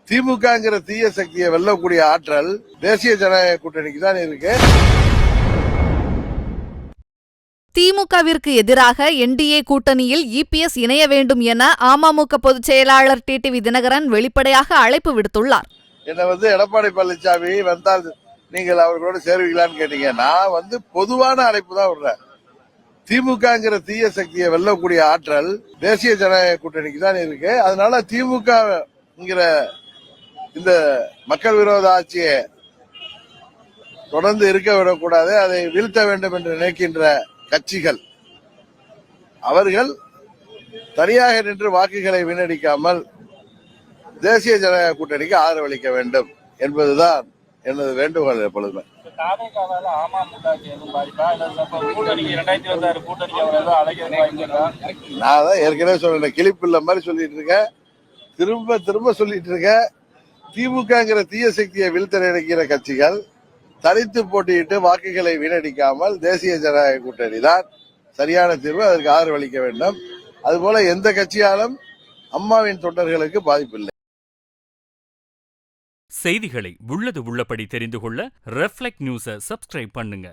திமுகங்கிற தீய சக்தியை வெல்லக்கூடிய ஆற்றல் தேசிய ஜனநாயக கூட்டணிக்கு தான் இருக்கு. திமுகவிற்கு எதிராக என்டிஏ கூட்டணியில் இபிஎஸ் இணைய வேண்டும் என அமமுக பொதுச் செயலாளர் டிடிவி தினகரன் வெளிப்படையாக அழைப்பு விடுத்துள்ளார். என்ன எடப்பாடி பழனிசாமி வந்தால் நீங்கள் அவர்களோடு சேருவீங்களான்னு கேட்டீங்க. நான் பொதுவான அழைப்பு தான் விடுறேன். திமுகங்கிற தீய சக்தியை வெல்லக்கூடிய ஆற்றல் தேசிய ஜனநாயக கூட்டணிக்கு தான் இருக்கு. அதனால திமுகங்கிற இந்த மக்கள் விரோத ஆட்சியை தொடர்ந்து இருக்க விடக்கூடாது, அதை வீழ்த்த வேண்டும் என்று நினைக்கின்ற கட்சிகள் அவர்கள் தனியாக நின்று வாக்குகளை வீணடிக்காமல் தேசிய ஜனநாயக கூட்டணிக்கு ஆதரவளிக்க வேண்டும் என்பதுதான் எனது வேண்டுகோள். எப்பொழுதுமே நான் தான் ஏற்கனவே சொல்றேன், கிளிப்பில்ல மாதிரி சொல்லிட்டு இருக்கேன், திரும்ப திரும்ப சொல்லிட்டு இருக்கேன். திமுகங்கிற தீய சக்தியை வீழ்த்த நினைக்கிற கட்சிகள் தனித்து போட்டியிட்டு வாக்குகளை வீணடிக்காமல் தேசிய ஜனநாயக கூட்டணி தான் சரியான தீர்வு, அதற்கு ஆதரவளிக்க வேண்டும். அதுபோல எந்த கட்சியாலும் அம்மாவின் தொண்டர்களுக்கு பாதிப்பில்லை. செய்திகளை உள்ளது உள்ளபடி தெரிந்து கொள்ள ரெஃப்ளெக்ட் நியூஸை சப்ஸ்கிரைப் பண்ணுங்க.